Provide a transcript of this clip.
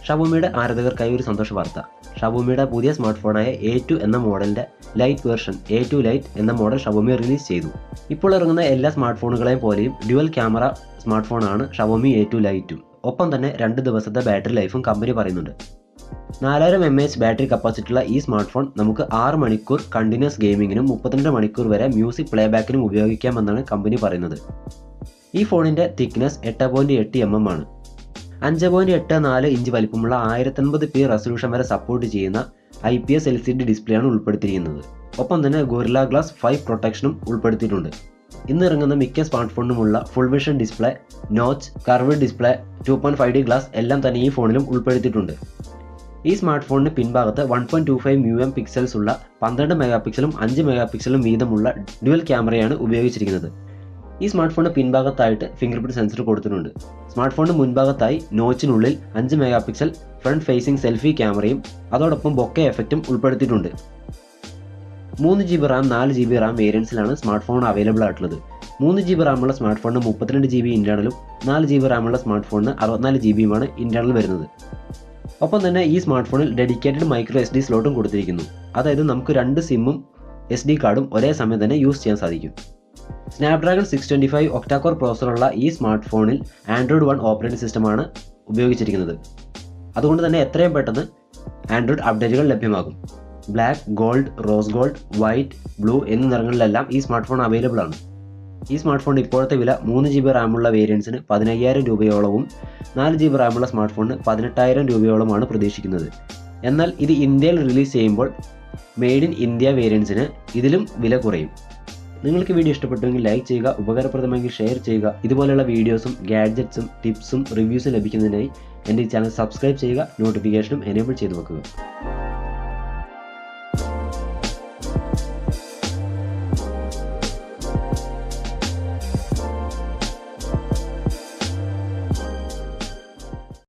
ഷവോമിയുടെ ആരാധകർക്കായി ഒരു സന്തോഷ വാർത്ത. ഷവോമിയുടെ പുതിയ സ്മാർട്ട് ഫോണായ A2 എന്ന മോഡലിൻ്റെ ലൈറ്റ് വേർഷൻ A2 ലൈറ്റ് എന്ന മോഡൽ ഷവോമി റിലീസ് ചെയ്തു. ഇപ്പോൾ ഇറങ്ങുന്ന എല്ലാ സ്മാർട്ട് ഫോണുകളെയും പോലെയും ഡ്യുവൽ ക്യാമറ സ്മാർട്ട് ഫോണാണ് ഷവോമി A2 ലൈറ്റും. ഒപ്പം തന്നെ 2 ദിവസത്തെ ബാറ്ററി ലൈഫും കമ്പനി പറയുന്നുണ്ട്. 4000 mAh ബാറ്ററി കപ്പാസിറ്റിയുള്ള ഈ സ്മാർട്ട് ഫോൺ നമുക്ക് 6 മണിക്കൂർ കണ്ടിന്യൂസ് ഗെയിമിങ്ങിനും 32 മണിക്കൂർ വരെ മ്യൂസിക് പ്ലേബാക്കിനും ഉപയോഗിക്കാമെന്നാണ് കമ്പനി പറയുന്നത്. ഈ ഫോണിൻ്റെ തിക്നെസ് 8.8 mm ആണ്. 5.84 ഇഞ്ച് വലിപ്പമുള്ള 1080p റെസൊല്യൂഷൻ വരെ സപ്പോർട്ട് ചെയ്യുന്ന IPS LCD ഡിസ്പ്ലേയാണ് ഉൾപ്പെടുത്തിയിരിക്കുന്നത്. ഒപ്പം തന്നെ ഗൊറില്ല ഗ്ലാസ് 5 പ്രൊട്ടക്ഷനും ഉൾപ്പെടുത്തിയിട്ടുണ്ട്. ഇന്ന് ഇറങ്ങുന്ന മിക്ക സ്മാർട്ട് ഫോണിനുമുള്ള full vision display, notch, curved display, 2.5D glass എല്ലാം തന്നെ ഈ ഫോണിലും ഉൾപ്പെടുത്തിയിട്ടുണ്ട്. ഈ സ്മാർട്ട് ഫോണിന് പിൻഭാഗത്ത് 1.25 mm പിക്സൽസ് ഉള്ള 12 മെഗാപിക്സലും 5 മെഗാപിക്സലും വീതമുള്ള ഡ്യുവൽ ക്യാമറയാണ് ഉപയോഗിച്ചിരിക്കുന്നത്. ഈ സ്മാർട്ട് ഫോണിന് പിൻഭാഗത്തായിട്ട് ഫിംഗർ പ്രിന്റ് സെൻസർ കൊടുത്തിട്ടുണ്ട്. സ്മാർട്ട് ഫോണിന് മുൻഭാഗത്തായി നോച്ചിനുള്ളിൽ 5 മെഗാപിക്സൽ ഫ്രണ്ട് ഫേസിംഗ് സെൽഫി ക്യാമറയും അതോടൊപ്പം ബൊക്കെ എഫക്റ്റും ഉൾപ്പെടുത്തിയിട്ടുണ്ട്. 3GB റാം 4GB റാം വേരിയൻസിലാണ് സ്മാർട്ട് ഫോൺ അവൈലബിൾ ആയിട്ടുള്ളത്. 3GB റാമുള്ള സ്മാർട്ട് ഫോണിന് 32GB ഇന്റേണലും 4GB റാമുള്ള സ്മാർട്ട് ഫോണിന് 64GBയുമാണ് ഇന്റേണൽ വരുന്നത്. ഒപ്പം തന്നെ ഈ സ്മാർട്ട് ഫോണിൽ ഡെഡിക്കേറ്റഡ് മൈക്രോ SD സ്ലോട്ടും കൊടുത്തിരിക്കുന്നു. അതായത് നമുക്ക് 2 സിമ്മും SD കാർഡും ഒരേ സമയം തന്നെ യൂസ് ചെയ്യാൻ സാധിക്കും. സ്നാപ്ഡ്രാഗൺ 625 ഒക്ടാകോർ പ്രോസസ്സറുള്ള ഈ സ്മാർട്ട് ഫോണിൽ Android 1 ഓപ്പറേറ്റിംഗ് സിസ്റ്റമാണ് ഉപയോഗിച്ചിരിക്കുന്നത്. അതുകൊണ്ട് തന്നെ എത്രയും പെട്ടെന്ന് ആൻഡ്രോയിഡ് അപ്ഡേറ്റുകൾ ലഭ്യമാകും. Black, gold, rose gold, white, blue എന്നീ നിറങ്ങളിലെല്ലാം ഈ സ്മാർട്ട് ഫോൺ അവൈലബിൾ ആണ്. ഈ സ്മാർട്ട് ഫോണിൻ്റെ ഇപ്പോഴത്തെ വില 3GB റാമുള്ള വേരിയൻസിന് 15,000 രൂപയോളവും 4GB റാമുള്ള സ്മാർട്ട് ഫോണിന് 18,000 രൂപയോളമാണ് പ്രതീക്ഷിക്കുന്നത്. എന്നാൽ ഇത് ഇന്ത്യയിൽ റിലീസ് ചെയ്യുമ്പോൾ മെയ്ഡ് ഇൻ ഇന്ത്യ വേരിയൻസിന് ഇതിലും വില കുറയും. നിങ്ങൾക്ക് വീഡിയോ ഇഷ്ടപ്പെട്ടുവെങ്കിൽ ലൈക്ക് ചെയ്യുക, ഉപകാരപ്രദമെങ്കിൽ ഷെയർ ചെയ്യുക. ഇതുപോലെയുള്ള വീഡിയോസും ഗാഡ്ജറ്റ്സും ടിപ്സും റിവ്യൂസും ലഭിക്കുന്നതിനായി എൻ്റെ ഈ ചാനൽ സബ്സ്ക്രൈബ് ചെയ്യുക, നോട്ടിഫിക്കേഷനും എനേബിൾ ചെയ്തു വെക്കുക.